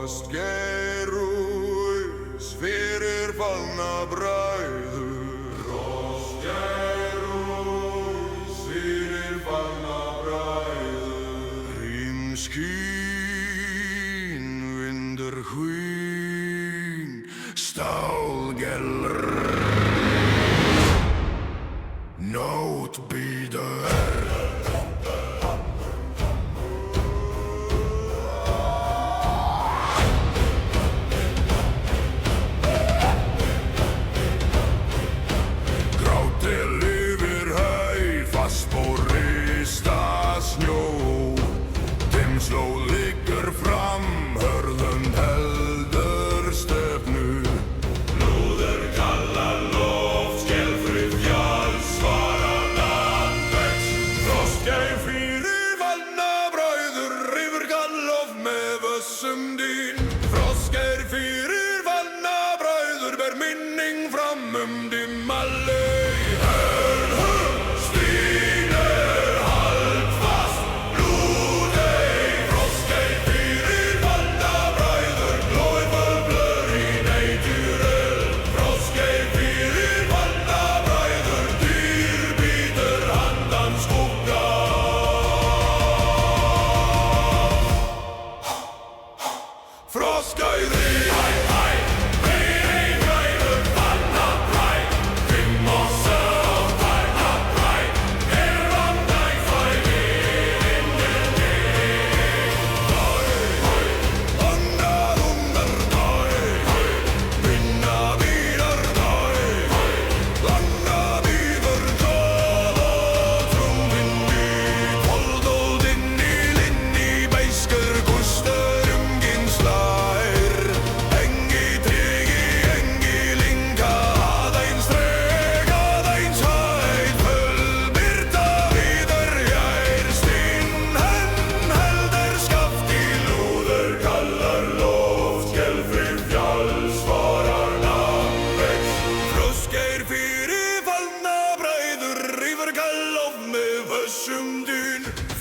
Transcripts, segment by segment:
Frostgerús fyrir fallna bræður. Frostgerús fyrir fallna bræður. Hrímskín, vindur hvín, stálgelr. Nótt bíður. Slóð liggur fram, hörðum heldur stefnu. Lúður kallar loft, skelfrið fjalls, svarar landvegs. Frostgeir fyrir fallna bræður, rifur gallof með vössum dýn. Frostgeir fyrir fallna bræður, ber minning fram dimma laug.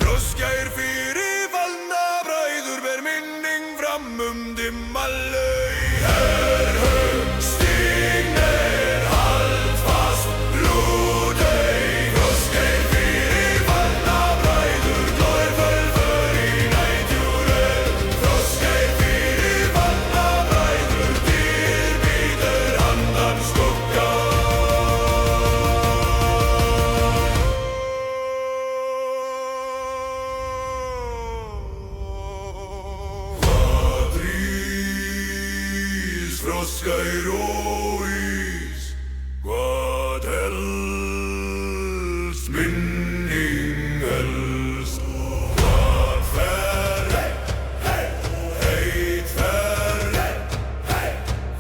Frostgeir fyrir fallna bræður, ber minning fram dimma laug. Herhögg, stignir, hald fast, blóðau. Frostgeir fyrir fallna bræður, glóir fölför í næturöð. Frostgeir fyrir fallna bræður, dyr bíður handan skugga. Frostgeir og ís, hvað helst, minning helst. Hvað fer, heit fer,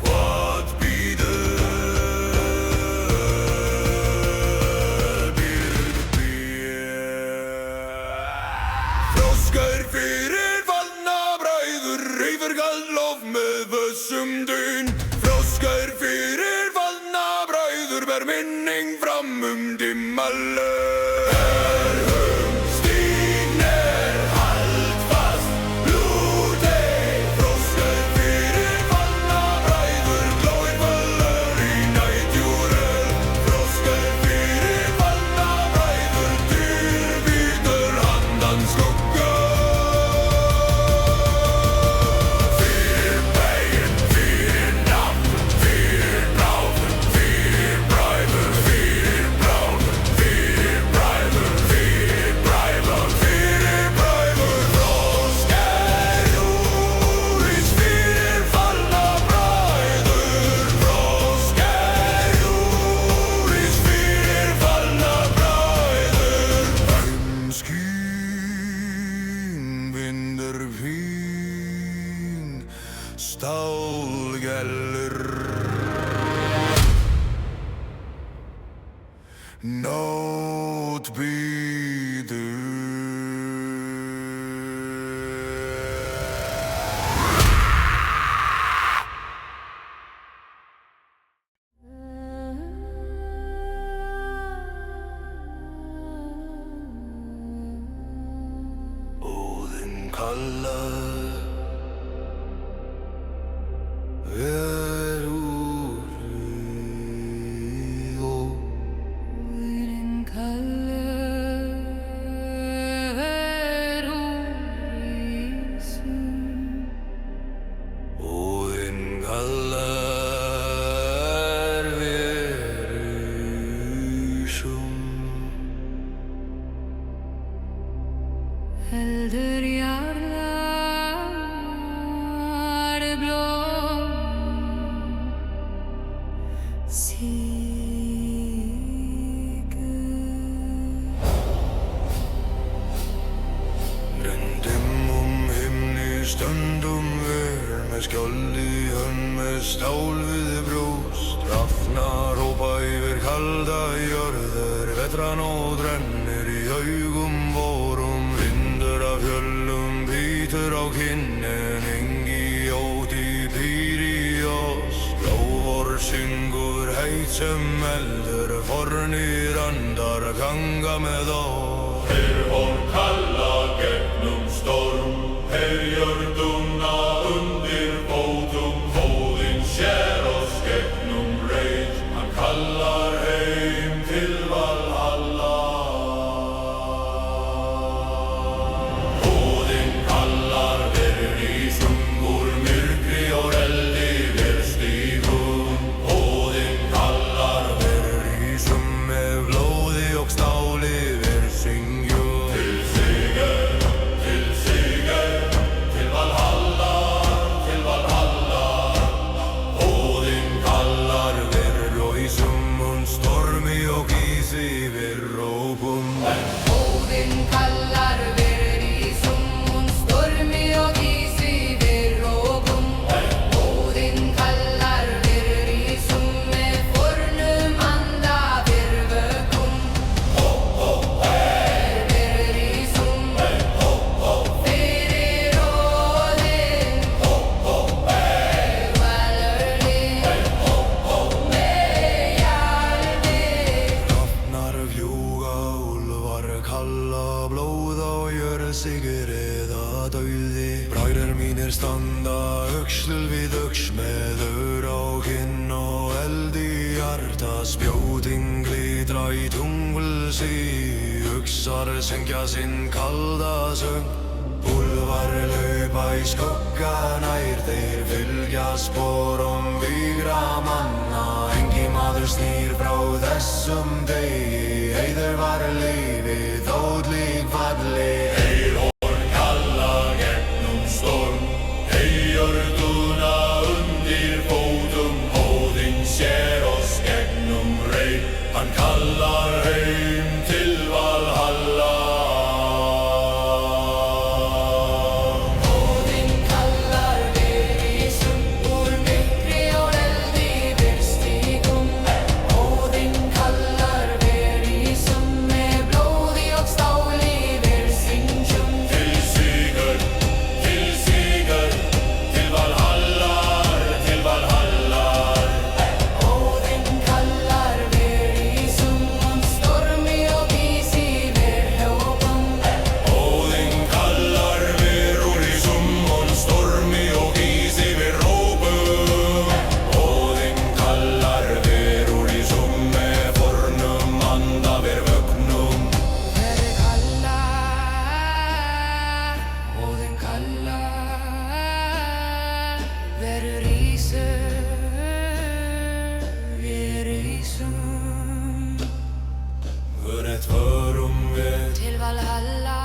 hvað bíður Frostgeir fyrir fallna bræður, reyfir gallof með vössum dyn. Frostgeir fyrir fallna bræður, ber minning fram dimma laug. Herhögg, stignir, hald fast, blóðau. Frostgeir fyrir fallna bræður, glóir fölför í næturöð. Frostgeir fyrir fallna bræður, dyr bíður handan skugga. Stálgelr, nótt bíður. Óðinn kallar, heldur jarðar blóm sigur. Röndum himni stöndum við með skjold í hönd með stál við brjóst. Rafna rópa yfir kalda jörður, vetranótt rennir í augum vorum. Vindur af fjöllum bítur á kinnin, engi óti býr í oss. Blóvor syngur heit sem eldur, fornir andar ganga með oss. Von kalla gegnum storm, jörðuna undir fótum. Óðinn sér oss gegnum reit, hann kallar heim til Valhalla. Óðinn kallar við rísum úr myrkri og eldi við stígum. Óðinn kallar við rísum með blóði og stáli við syngjum. Við rópum Óðinn kallar við rísum und stormi og ísi við rópum. Óðinn kallar við rísum með fornum anda við vökum. Við rísum fyrir Óðinn, valurinn með jarði. Hrafnar fljúga, úlfar kalla, blóð á jörð sigur eða dauði. Bræður mínir standa öxl við öxl með ör á kinn og eld í hjarta. Spjótin glitra í tunglsi, uxar syngja sinn kalda söng. Úlfar laupa í skugga nær, þeir fylgja sporum vígra manna. Engi maður snýr frá þessum degi, heiður var lífið þótt lík falli. Horn kalla gegnum storm, jörðuna undir fótum. Óðinn sér oss gegnum reit, hann kallar heim til Valhalla. Óðinn kallar við rísum úr myrkri og eldi við stígum. Óðinn kallar við rísum með blóði og stáli við syngjum. Til sigur, til Valhallar, til Valhallar. Óðinn kallar við rísum und stormi og ísi við rópum. Óðinn kallar við rísum og stormi og ísi við rópum. Óðinn kallar við rísum með fornum anda við vögnum. Verður kallar, Óðinn kallar, verður rísur, við rísum. Hörnet förum við, Til Valhalla,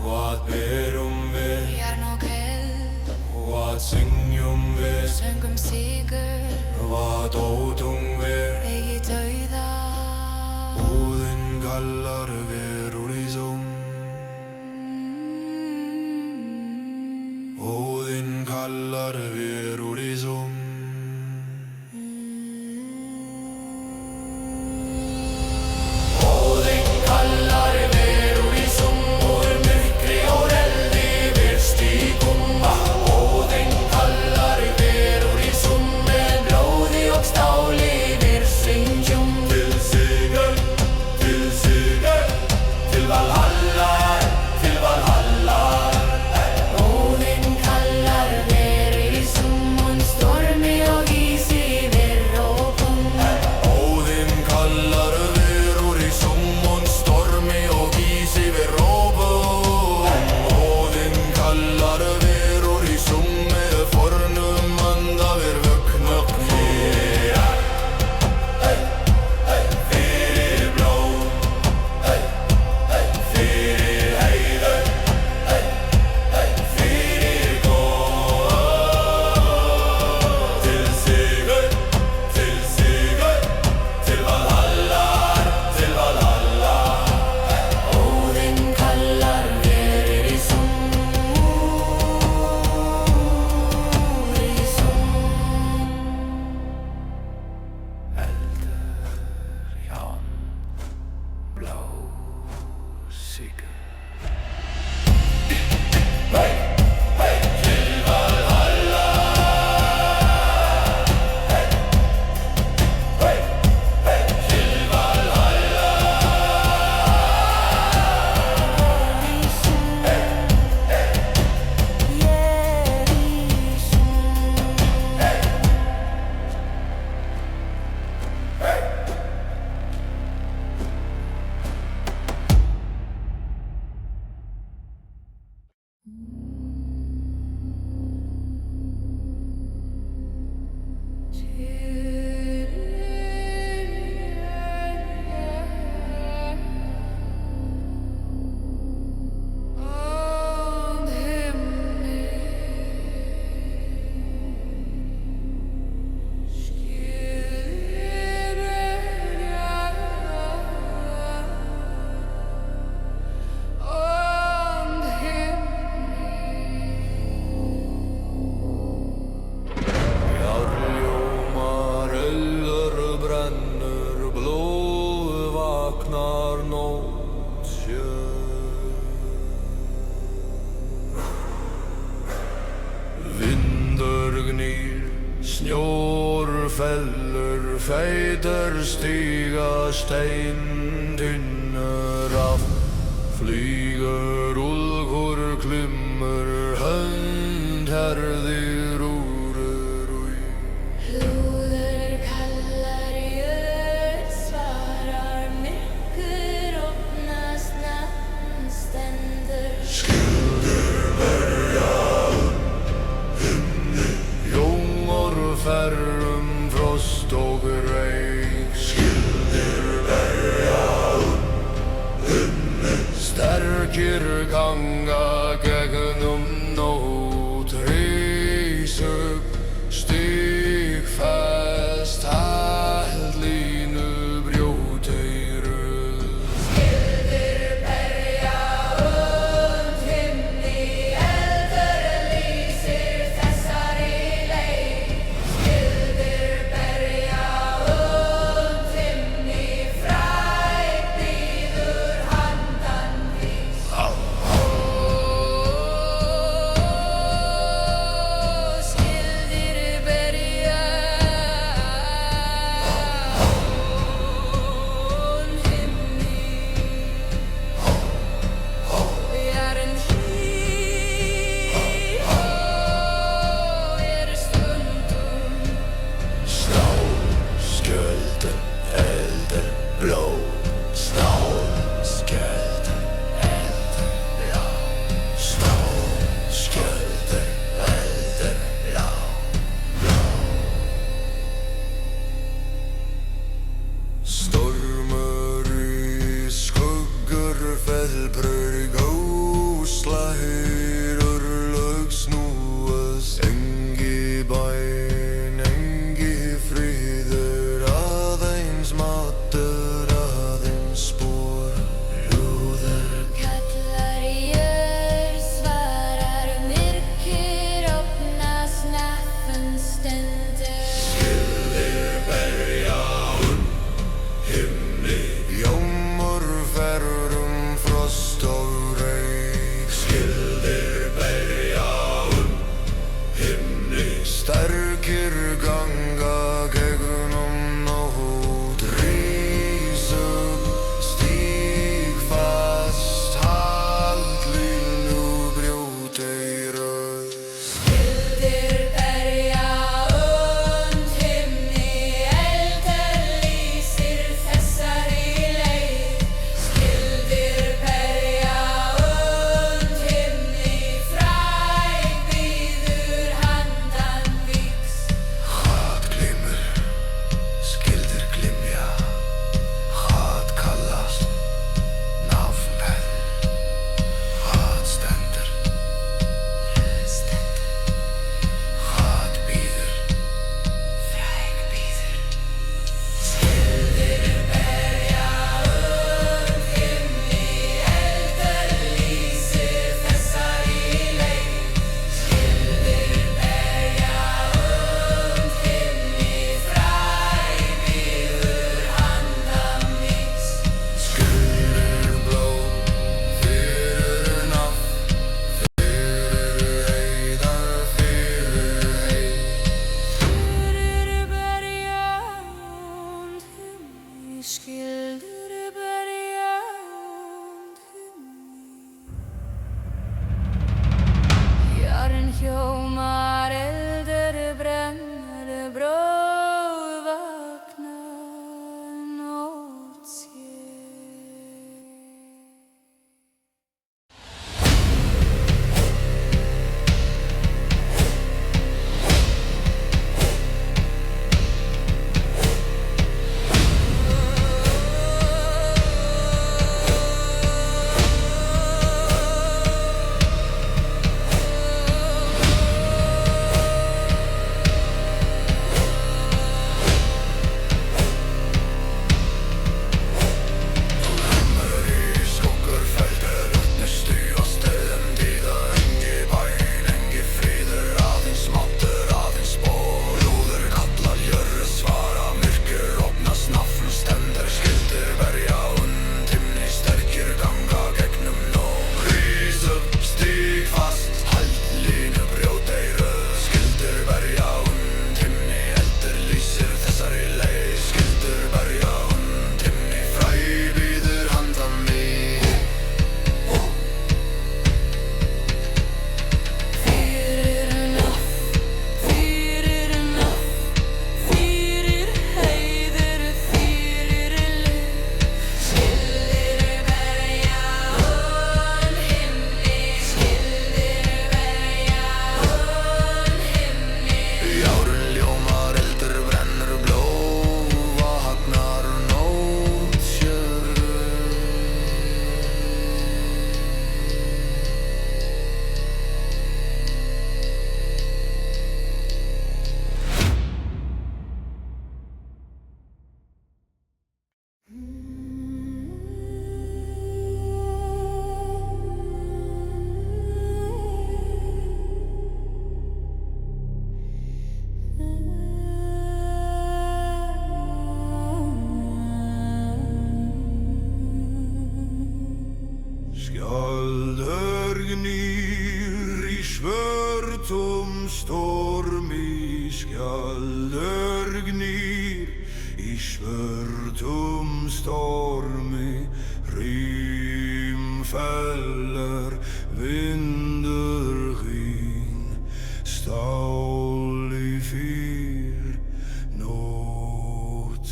hvað berum við, járn og eld, hvað syngjum við, söngum sigur, hvað ótum við. eigi dauða. Óðinn kallar við rísum. Óðinn kallar við rísum. Óðinn kallar við rísum úr myrkri og eldi við stígum. Óðinn kallar við rísum með blóði og stáli við syngjum. Til sigur, feitar stiga steindynnur af. Flýgur úlfur klimmur hönd herðir úrur úi. Hlúður kallar jörð, svarar myrkur, opnast nafn stendur. Skildir berja himni, jómor ferrum frost og reik. Skildir berja himni, sterkir ganga gegnum nótt. gnýr í svörtum stormi, skjaldur gnýr í svörtum stormi, rím feller, vindur hrín, stál í fyr, nótt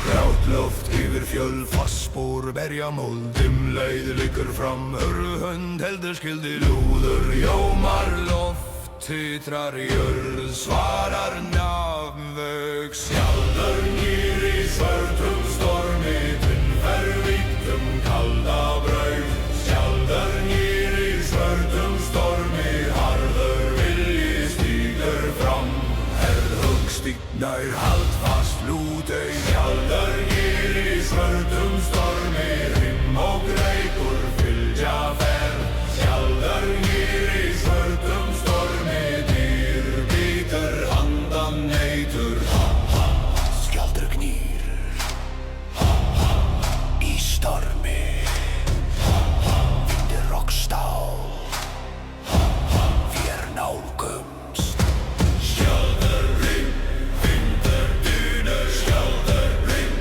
grátt loft yfir fjöll, fastspor, berjamold, leið liggur fram, hönd heldur skildi lúður, jómar loft, titrar jörð, svarar nafnvög, skjaldur gnýr í svörtum stormi, tunnfervítum kalda braut, skjaldur gnýr í svörtum stormi, harður vilji stígur fram, herðhugg stígnær, hald fast lútei, skjaldur gnýr í svörtum stormi, rimm og reikur fylgja ferð, skjaldur gnýr í svörtum stormi, dýr bítur handan neytur, skjaldur gnýr í stormi, vindur og stál, vér nálgumst, skjaldur rimm, vindur dynur, skjaldur rimm,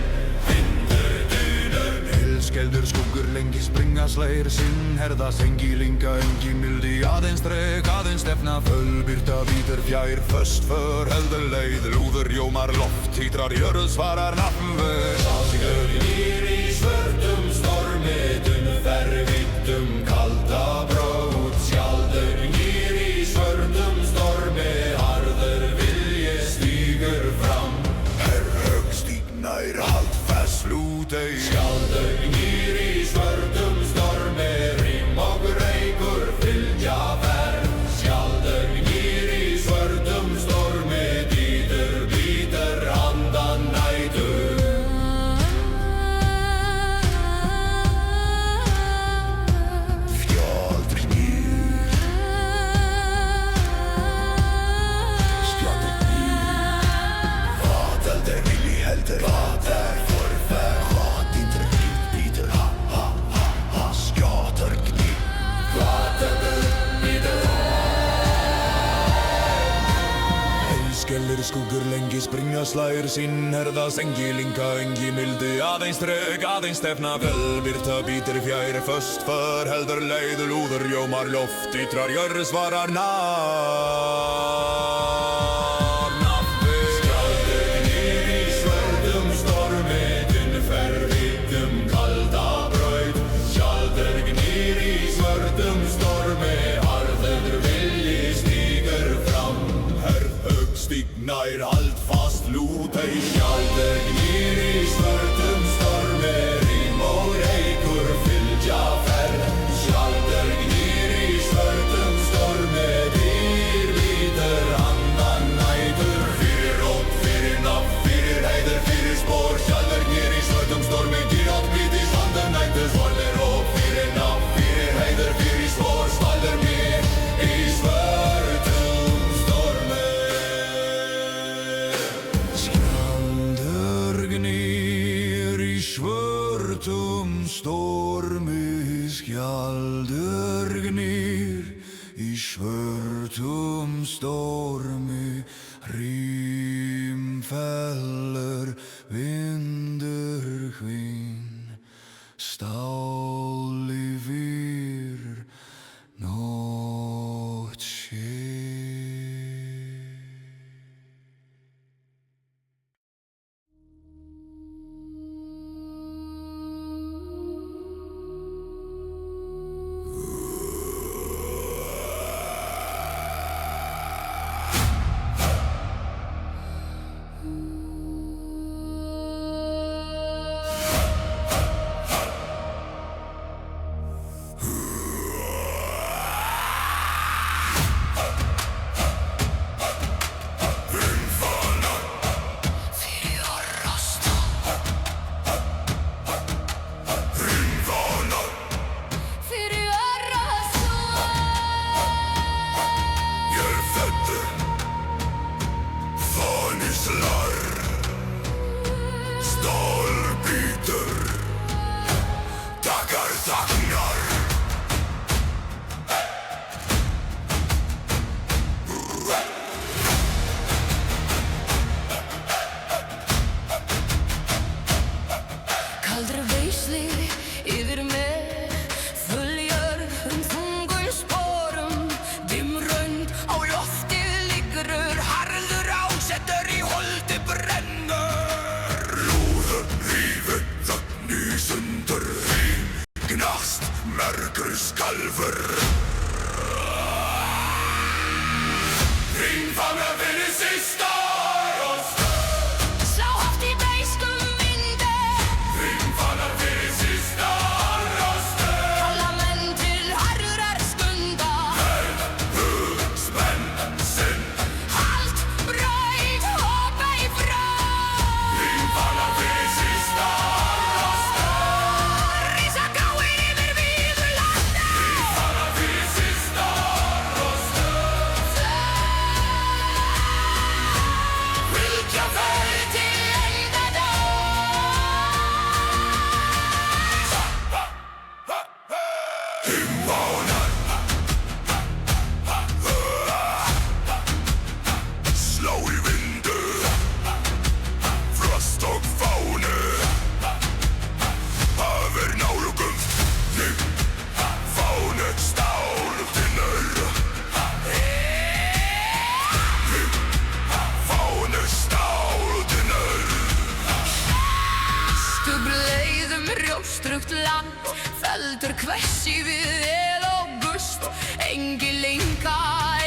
vindur dynur, helskjeldur skuggur lengi springa slægir sinn, herða sengi linga engi mildi, aðeins dreg, aðeins stefna, fölbyrta bítur fjær, föst för heldur leið, lúður jómar loft, títrar jörð, svarar nafnvöð, skjaldur gnýr í svörtum stormi, tunnfervítum kalda braut, skjaldur gnýr í svörtum stormi, harður vilji stígur fram, herðhögg stígnær, hald fast lútei, skjaldur gnýr í svörtum stormi, rím og reikur fylgja ferð, skjaldur gnýr í svörtum stormi, dýtur bítur handan nætur, skjaldur gnýr, skjaldur gnýr, vad heldur vilji heldur, vad forfær, vad dýtur bítur, skjaldur gnýr, vad heldur bítur. Helskjellir skuggur lengi springa slægir sinn, herða sengi linga engi mildi, aðeins dreg, aðeins stefna, fölbyrta bítur fjær, föst för heldur leið, lúður jómar loft, títrar jörð, svarar nafnvöð, skjaldur gnýr í svörtum stormi, tunnfervítum kalda braut, skjaldur gnýr í svörtum stormi, harður vilji stígur fram, herðhögg stígnær, hald fast lútei, skjaldur gnýr í svörtum stormi, rím og reikur fylgja ferð, skjaldur gnýr í svörtum stormi, dýr bítur handan nætur, fyrir rót, fyrir nafn, fyrir heiður, fyrir spór, skjaldur gnýr í svörtum stormi, dýrat bíti handan nætur, svarlir rót, fyrir nafn, fyrir heiður, fyrir spór, skjaldur gnýr í svörtum stormi, skjaldur gnýr í svörtum stormi, skjaldur gnýr í svörtum stormi, rím feller, vindur hvín, stál í fyr, nótt sé. þagnar. Kaldri veisli yfir mig följar þungum sporum. Dimrönd á lofti liggur harður ásettur í holdi brennur. Lúður rífur þögn í sundur, hrín gnast mergur skalfur. Hrín fagnar fyrir sista rost. Slá haft í beiskum vindi, Hrín fagnar fyrir sista rost. kalla menn til harðrar skunda. Spenn sinn. Halt, braut og beig frá. Hrín fagnar fyrir sista rost. Rísa gráir yfir víðu landi. Hrín fagnar fyrir sista rost. Fylgja þeir til endadóms. Himnánar slá í vindu, frost og fánu. Hafir nálugum þig, fánu stáltinnur. Fánu stáltinnur. Stubleiðum rjóstrugt land, feldur hvessi við el og gust. Engi linka,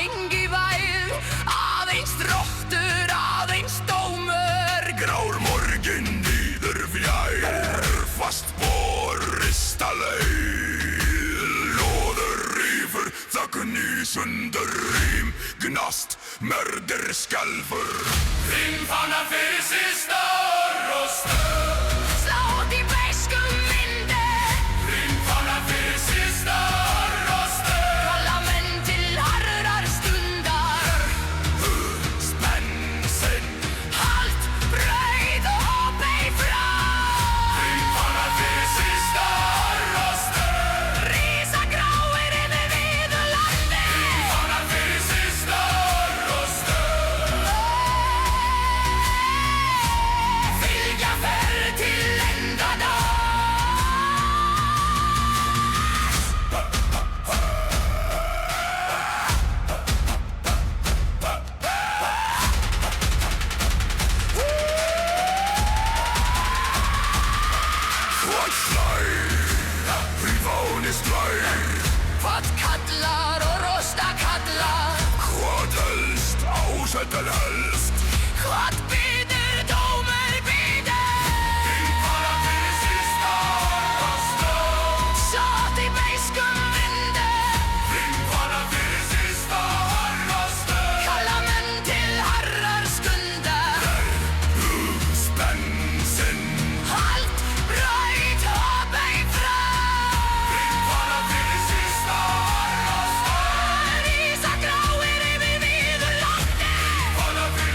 engi væð, aðeins drottur, aðeins dómur. Grár morgin nýður fjær, fast borista leið. Lóður rífur þögn í sundur, rím gnast merdir skalfur. Hrín fagnar fyrir sista rost. Slátt í beiskum vindi, Hrín fagnar fyrir sista rost. kalla menn til harðrar stundar. Spenn sinn. Halt, braut og beig frá. Hrín fagnar fyrir sista rost. Rísa gráir yfir víðu landi. Fagnar fyrir sista rost. Fylgja þeir til endadóms. Hvað slær, hrífáni slær. Hvað kallar og rosta kallar. Hvað helst, ásettar helst. Hvað býður dómur býður. Hrín fagnar fyrir sista rost. Sátt í beiskum vindi, Hrín fagnar fyrir sista rost. kalla menn til harðrar skundar. Spenn sinn. Halt, braut og beig frá. Hrín fagnar fyrir sista rost. Rísa gráir yfir víðu landi. Fagnar fyrir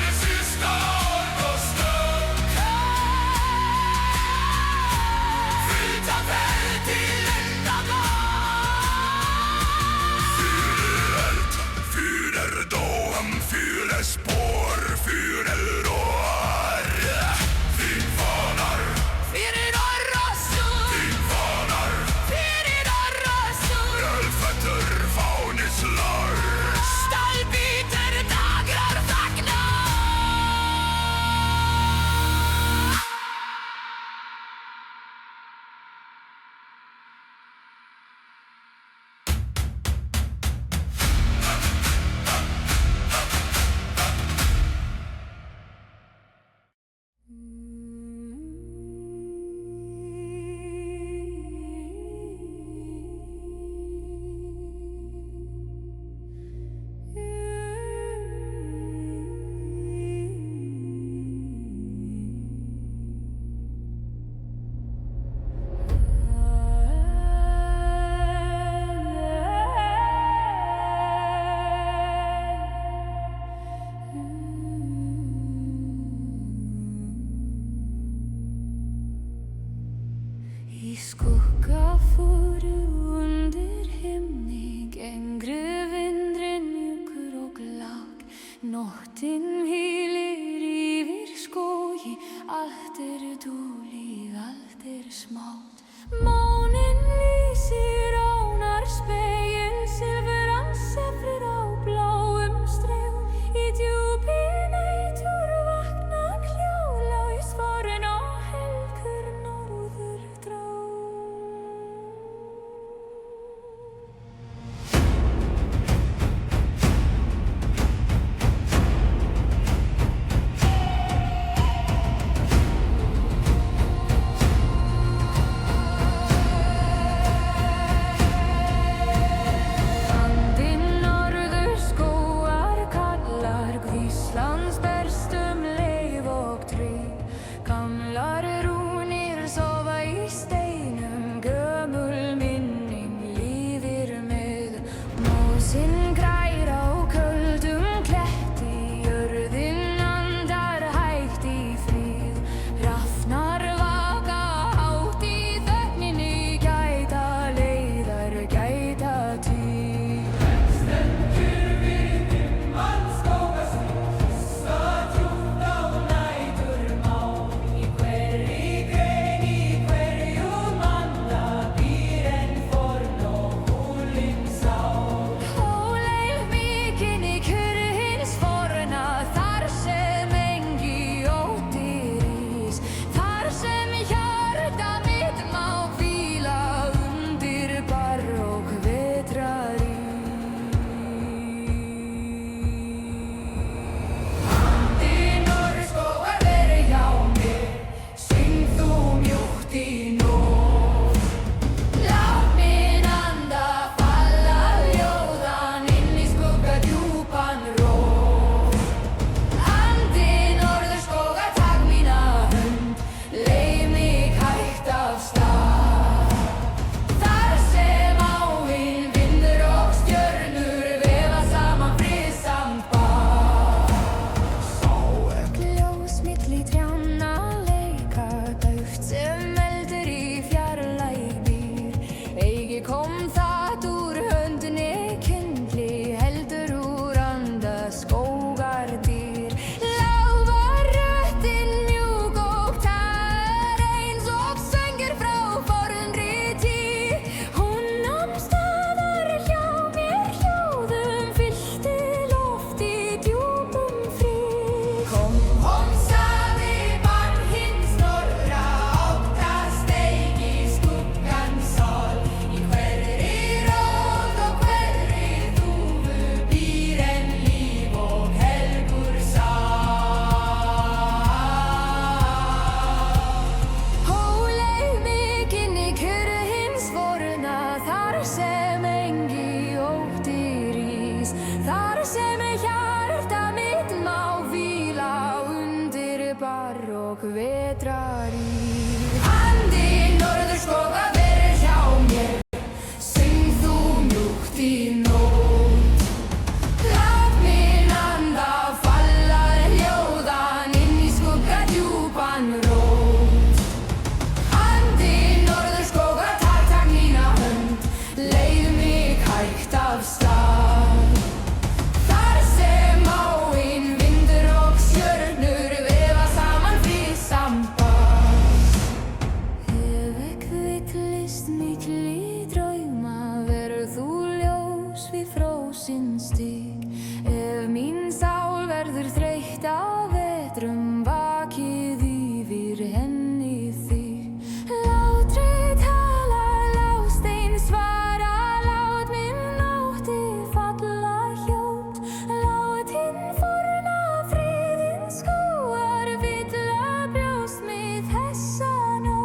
leynist milli drauma, verður þú ljós við frósin stíg. Ef mín sál verður þreytt á vetrum, vakið yfir henni þig. Látri tala, lástein svara, lát minn nótti falla hljótt. Látin forna friðin skóar, fylla brjóst mitt þessa nótt.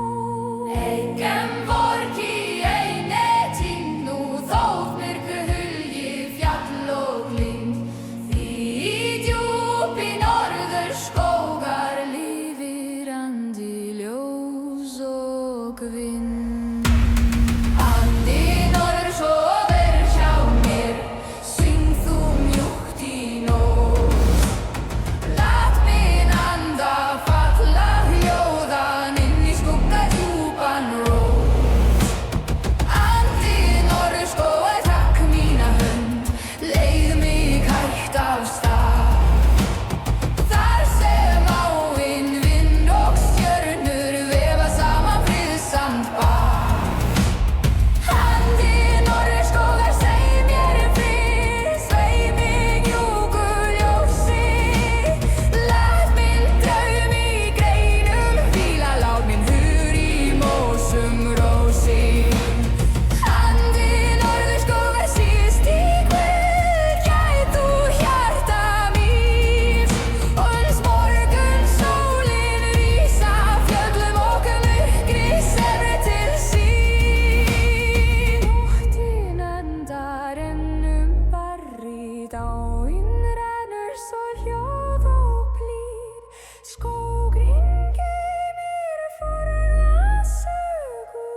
Engem vorki eini týnd nú, þótt myrkru hulji fjall og lyng. Því í djúpi norðurskógar lifir andi ljós og vind. Andi norður sofir hjá mér, syng þú mjúkt í nótt. Lat minn anda falla hljóðan inn í skugga djúpan rót. Andi norðurskógar, takk mína hönd, leið mig hægt af stað. Þar sem áin, vind og stjörnur vefa saman friðsamt bað. Andi norðurskógar, svei mér frið, svei mig mjúku ljósi. Lat minn draum í greinum hvíla, lát minn hur í mósum rósi. Andi norðurskógar, síðst í kvöld gæt þú hjarta míns. Uns morgunsólin rís af fjöllum og myrkri semri til sín. Nóttin endar barri, dáin rennur svo hljóð og blíð. Skógurinn geymir forna sögu.